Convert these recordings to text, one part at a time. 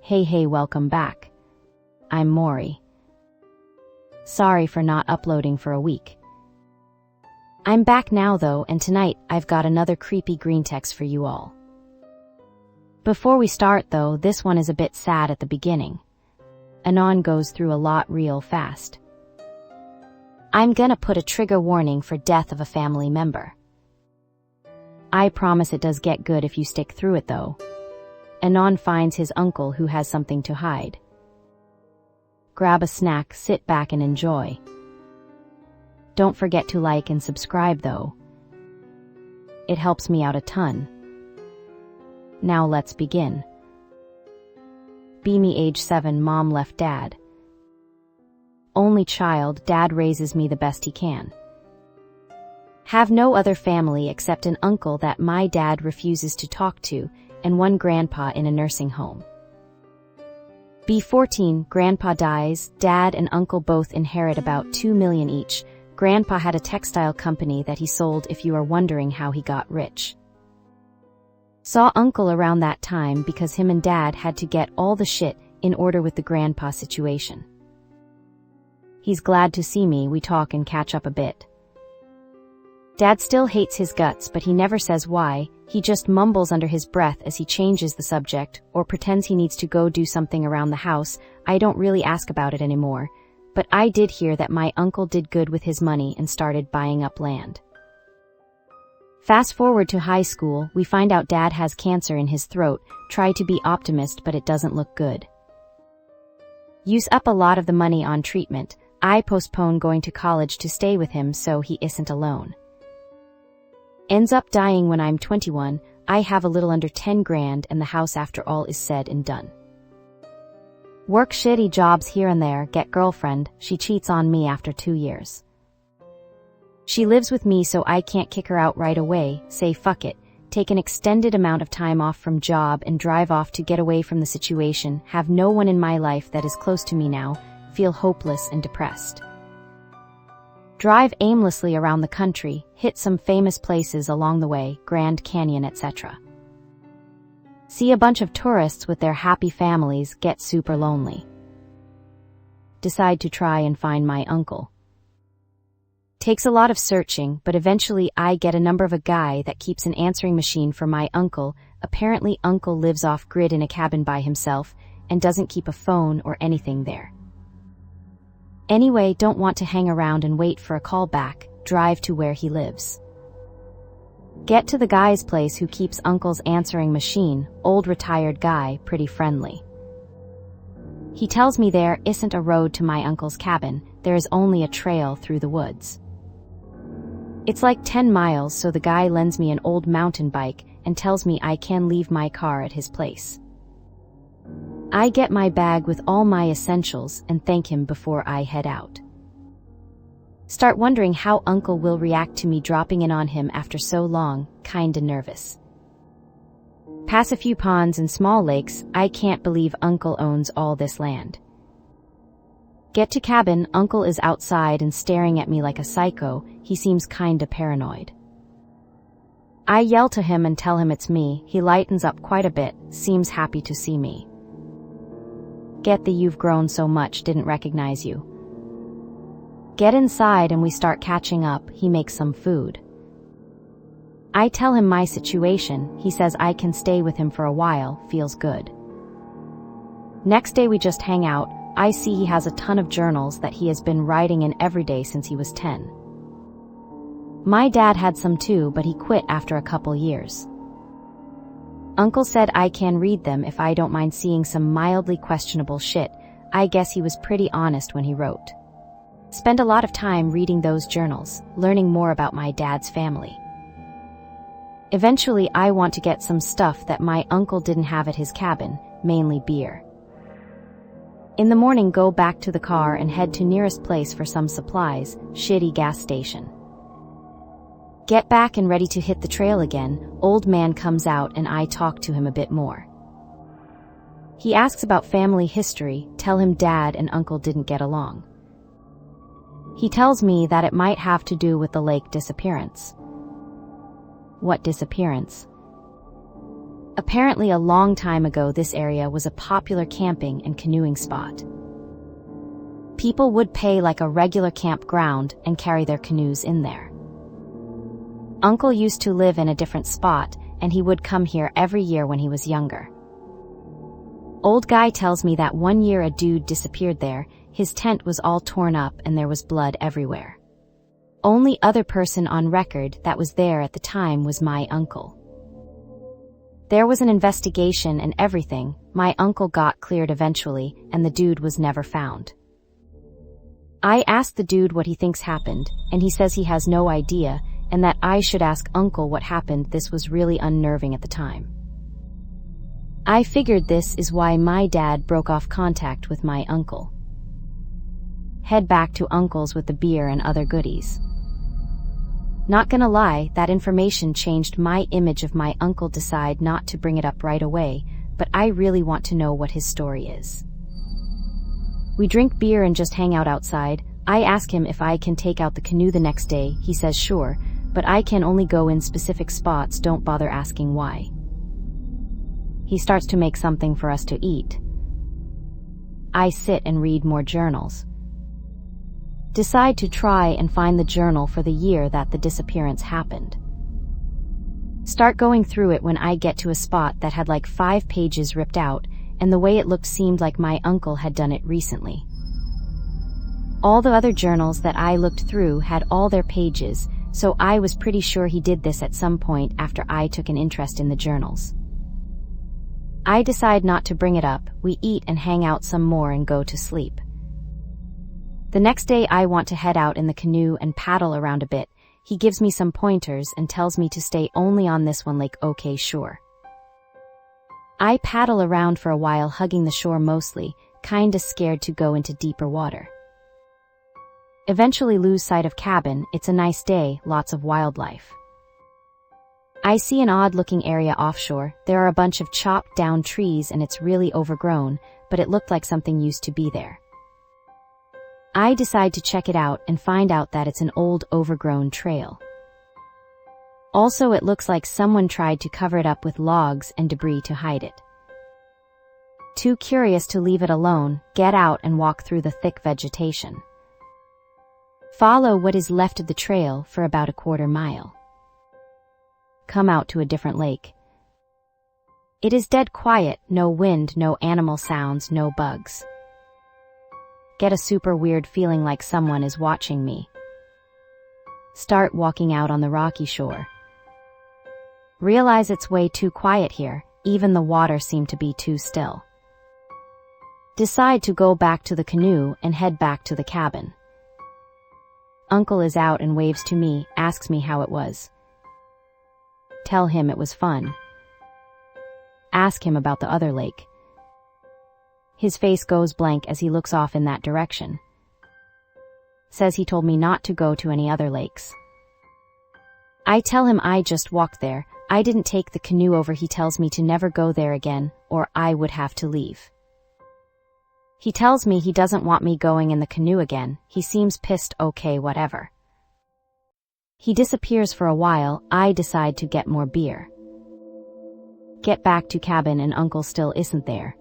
Hey, welcome back. I'm Mori. Sorry for not uploading for a week. I'm back now though, and tonight I've got another creepy Greentext for you all. Before we start though, this one is a bit sad at the beginning. Anon goes through a lot real fast. I'm gonna put a trigger warning for death of a family member. I promise it does get good if you stick through it though. Anon finds his uncle who has something to hide. Grab a snack, sit back and enjoy. Don't forget to like and subscribe though. It helps me out a ton. Now let's begin. Me age 7, mom left dad. Only child, dad raises me the best he can. Have no other family except an uncle that my dad refuses to talk to, and one grandpa in a nursing home. 14, grandpa dies, dad and uncle both inherit about $2 million each. Grandpa had a textile company that he sold if you are wondering how he got rich. Saw uncle around that time because him and dad had to get all the shit in order with the grandpa situation. He's glad to see me, we talk and catch up a bit. Dad still hates his guts, but he never says why. He just mumbles under his breath as he changes the subject or pretends he needs to go do something around the house. I don't really ask about it anymore, but I did hear that my uncle did good with his money and started buying up land. Fast forward to high school, we find out dad has cancer in his throat. Try to be optimist, but it doesn't look good. Use up a lot of the money on treatment. I postpone going to college to stay with him so he isn't alone. Ends up dying when I'm 21, I have a little under 10 grand and the house after all is said and done. Work shitty jobs here and there, get girlfriend, she cheats on me after 2 years. She lives with me so I can't kick her out right away, say fuck it, take an extended amount of time off from job and drive off to get away from the situation, have no one in my life that is close to me now, feel hopeless and depressed. Drive aimlessly around the country, hit some famous places along the way, Grand Canyon, etc. See a bunch of tourists with their happy families, get super lonely. Decide to try and find my uncle. Takes a lot of searching, but eventually I get a number of a guy that keeps an answering machine for my uncle. Apparently uncle lives off-grid in a cabin by himself and doesn't keep a phone or anything there. Anyway, don't want to hang around and wait for a call back, drive to where he lives. Get to the guy's place who keeps uncle's answering machine, old retired guy, pretty friendly. He tells me there isn't a road to my uncle's cabin, there is only a trail through the woods. It's like 10 miles, so the guy lends me an old mountain bike and tells me I can leave my car at his place. I get my bag with all my essentials and thank him before I head out. Start wondering how uncle will react to me dropping in on him after so long, kinda nervous. Pass a few ponds and small lakes, I can't believe uncle owns all this land. Get to cabin, uncle is outside and staring at me like a psycho, he seems kinda paranoid. I yell to him and tell him it's me, he lightens up quite a bit, seems happy to see me. Get the you've grown so much, didn't recognize you. Get inside and we start catching up, he makes some food. I tell him my situation, he says I can stay with him for a while, feels good. Next day we just hang out, I see he has a ton of journals that he has been writing in every day since he was 10. My dad had some too, but he quit after a couple years. Uncle said I can read them if I don't mind seeing some mildly questionable shit. I guess he was pretty honest when he wrote. Spend a lot of time reading those journals, learning more about my dad's family. Eventually I want to get some stuff that my uncle didn't have at his cabin, mainly beer. In the morning go back to the car and head to nearest place for some supplies, shitty gas station. Get back and ready to hit the trail again, old man comes out and I talk to him a bit more. He asks about family history, tell him dad and uncle didn't get along. He tells me that it might have to do with the lake disappearance. What disappearance? Apparently a long time ago this area was a popular camping and canoeing spot. People would pay like a regular campground and carry their canoes in there. Uncle used to live in a different spot, and he would come here every year when he was younger. Old guy tells me that one year a dude disappeared there, his tent was all torn up and there was blood everywhere. Only other person on record that was there at the time was my uncle. There was an investigation and everything, my uncle got cleared eventually, and the dude was never found. I asked the dude what he thinks happened, and he says he has no idea, and that I should ask uncle what happened. This was really unnerving at the time. I figured this is why my dad broke off contact with my uncle. Head back to uncle's with the beer and other goodies. Not gonna lie, that information changed my image of my uncle. Decide not to bring it up right away, but I really want to know what his story is. We drink beer and just hang out outside. I ask him if I can take out the canoe the next day. He says sure, but I can only go in specific spots. Don't bother asking why. He starts to make something for us to eat. I sit and read more journals. Decide to try and find the journal for the year that the disappearance happened. Start going through it when I get to a spot that had like 5 pages ripped out, and the way it looked seemed like my uncle had done it recently. All the other journals that I looked through had all their pages, so I was pretty sure he did this at some point after I took an interest in the journals. I decide not to bring it up. We eat and hang out some more and go to sleep. The next day I want to head out in the canoe and paddle around a bit. He gives me some pointers and tells me to stay only on this one lake. Okay, sure. I paddle around for a while, hugging the shore mostly, kinda scared to go into deeper water. Eventually lose sight of cabin. It's a nice day, lots of wildlife. I see an odd-looking area offshore. There are a bunch of chopped down trees and it's really overgrown, but it looked like something used to be there. I decide to check it out and find out that it's an old overgrown trail. Also, it looks like someone tried to cover it up with logs and debris to hide it. Too curious to leave it alone, get out and walk through the thick vegetation. Follow what is left of the trail for about a quarter mile. Come out to a different lake. It is dead quiet, no wind, no animal sounds, no bugs. Get a super weird feeling like someone is watching me. Start walking out on the rocky shore. Realize it's way too quiet here, even the water seemed to be too still. Decide to go back to the canoe and head back to the cabin. Uncle is out and waves to me, asks me how it was. Tell him it was fun. Ask him about the other lake. His face goes blank as he looks off in that direction. Says he told me not to go to any other lakes. I tell him I just walked there, I didn't take the canoe over. He tells me to never go there again, or I would have to leave. He tells me he doesn't want me going in the canoe again. He seems pissed. Okay, whatever. He disappears for a while. I decide to get more beer. Get back to cabin and Uncle still isn't there.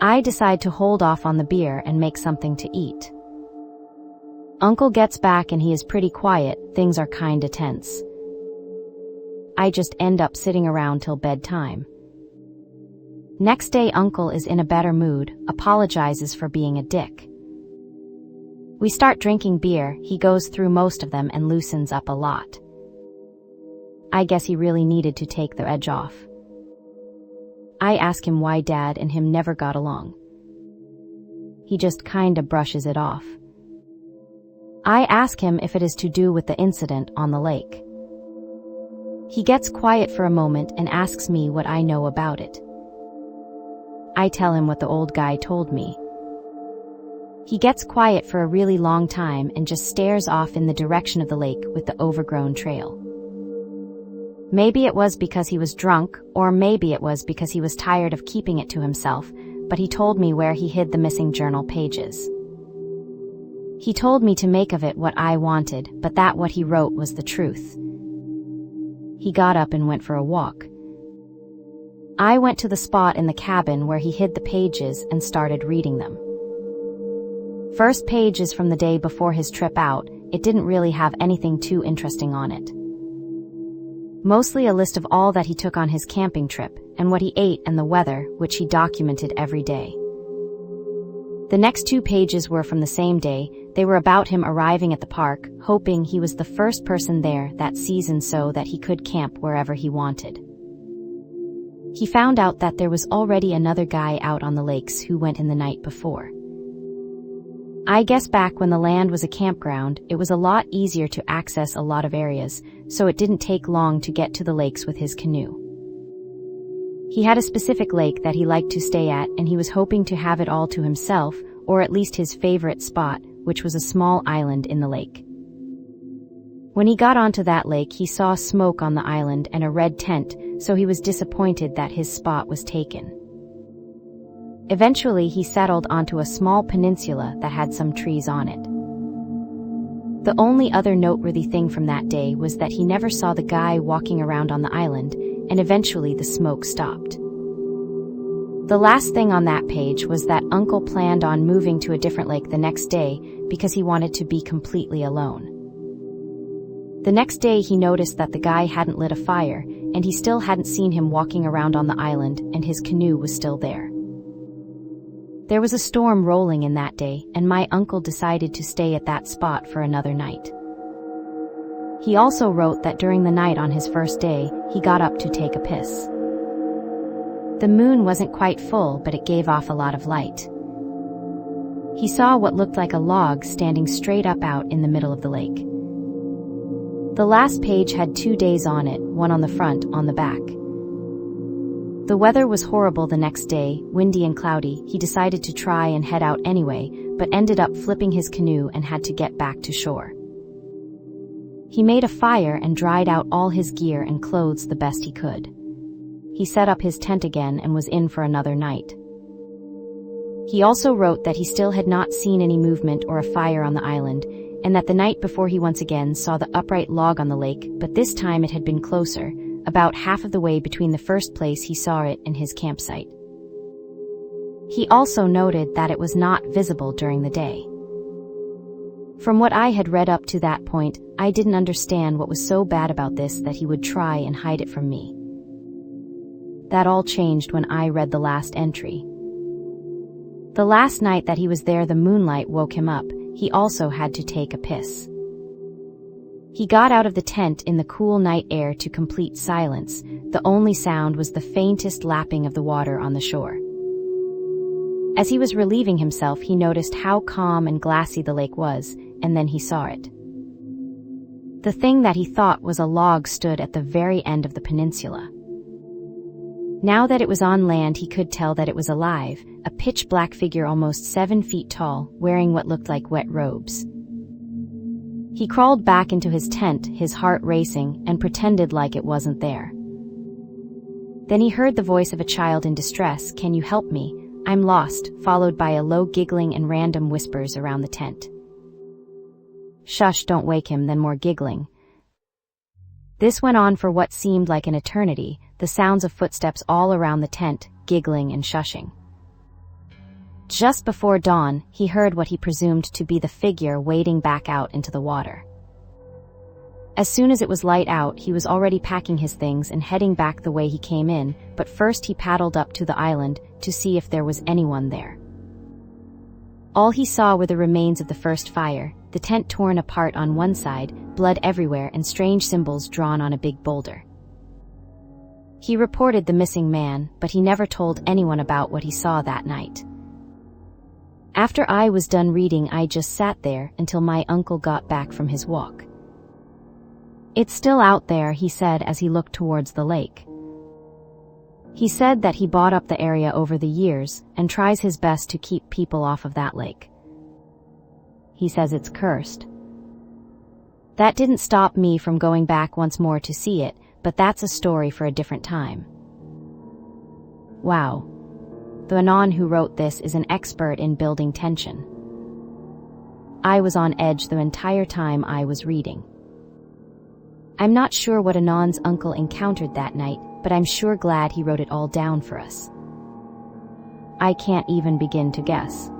I decide to hold off on the beer and make something to eat. Uncle gets back and he is pretty quiet. Things are kinda tense. I just end up sitting around till bedtime. Next day Uncle is in a better mood, apologizes for being a dick. We start drinking beer. He goes through most of them and loosens up a lot. I guess he really needed to take the edge off. I ask him why Dad and him never got along. He just kinda brushes it off. I ask him if it is to do with the incident on the lake. He gets quiet for a moment and asks me what I know about it. I tell him what the old guy told me. He gets quiet for a really long time and just stares off in the direction of the lake with the overgrown trail. Maybe it was because he was drunk, or maybe it was because he was tired of keeping it to himself, but he told me where he hid the missing journal pages. He told me to make of it what I wanted, but that what he wrote was the truth. He got up and went for a walk. I went to the spot in the cabin where he hid the pages and started reading them. First page is from the day before his trip out. It didn't really have anything too interesting on it. Mostly a list of all that he took on his camping trip, and what he ate and the weather, which he documented every day. The next 2 pages were from the same day. They were about him arriving at the park, hoping he was the first person there that season so that he could camp wherever he wanted. He found out that there was already another guy out on the lakes who went in the night before. I guess back when the land was a campground, it was a lot easier to access a lot of areas, so it didn't take long to get to the lakes with his canoe. He had a specific lake that he liked to stay at, and he was hoping to have it all to himself, or at least his favorite spot, which was a small island in the lake. When he got onto that lake, he saw smoke on the island and a red tent, so he was disappointed that his spot was taken. Eventually, he settled onto a small peninsula that had some trees on it. The only other noteworthy thing from that day was that he never saw the guy walking around on the island, and eventually the smoke stopped. The last thing on that page was that Uncle planned on moving to a different lake the next day because he wanted to be completely alone. The next day he noticed that the guy hadn't lit a fire, and he still hadn't seen him walking around on the island, and his canoe was still there. There was a storm rolling in that day, and my uncle decided to stay at that spot for another night. He also wrote that during the night on his first day, he got up to take a piss. The moon wasn't quite full, but it gave off a lot of light. He saw what looked like a log standing straight up out in the middle of the lake. The last page had 2 days on it, one on the front, on the back. The weather was horrible the next day, windy and cloudy. He decided to try and head out anyway, but ended up flipping his canoe and had to get back to shore. He made a fire and dried out all his gear and clothes the best he could. He set up his tent again and was in for another night. He also wrote that he still had not seen any movement or a fire on the island, and that the night before he once again saw the upright log on the lake, but this time it had been closer, about half of the way between the first place he saw it and his campsite. He also noted that it was not visible during the day. From what I had read up to that point, I didn't understand what was so bad about this that he would try and hide it from me. That all changed when I read the last entry. The last night that he was there, the moonlight woke him up. He also had to take a piss. He got out of the tent in the cool night air to complete silence. The only sound was the faintest lapping of the water on the shore. As he was relieving himself, he noticed how calm and glassy the lake was, and then he saw it. The thing that he thought was a log stood at the very end of the peninsula. Now that it was on land, he could tell that it was alive, a pitch-black figure almost 7 feet tall, wearing what looked like wet robes. He crawled back into his tent, his heart racing, and pretended like it wasn't there. Then he heard the voice of a child in distress, "Can you help me? I'm lost," followed by a low giggling and random whispers around the tent. "Shush, don't wake him," then more giggling. This went on for what seemed like an eternity, the sounds of footsteps all around the tent, giggling and shushing. Just before dawn, he heard what he presumed to be the figure wading back out into the water. As soon as it was light out, he was already packing his things and heading back the way he came in, but first he paddled up to the island to see if there was anyone there. All he saw were the remains of the first fire, the tent torn apart on one side, blood everywhere, and strange symbols drawn on a big boulder. He reported the missing man, but he never told anyone about what he saw that night. After I was done reading, I just sat there until my uncle got back from his walk. "It's still out there," he said as he looked towards the lake. He said that he bought up the area over the years and tries his best to keep people off of that lake. He says it's cursed. That didn't stop me from going back once more to see it, but that's a story for a different time. Wow. The Anon who wrote this is an expert in building tension. I was on edge the entire time I was reading. I'm not sure what Anon's uncle encountered that night, but I'm sure glad he wrote it all down for us. I can't even begin to guess.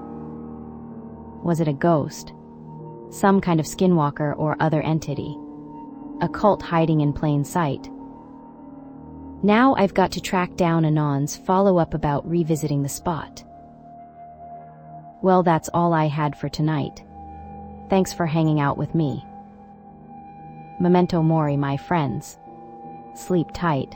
Was it a ghost? Some kind of skinwalker or other entity? A cult hiding in plain sight? Now I've got to track down Anon's follow-up about revisiting the spot. Well, that's all I had for tonight. Thanks for hanging out with me. Memento Mori, my friends. Sleep tight.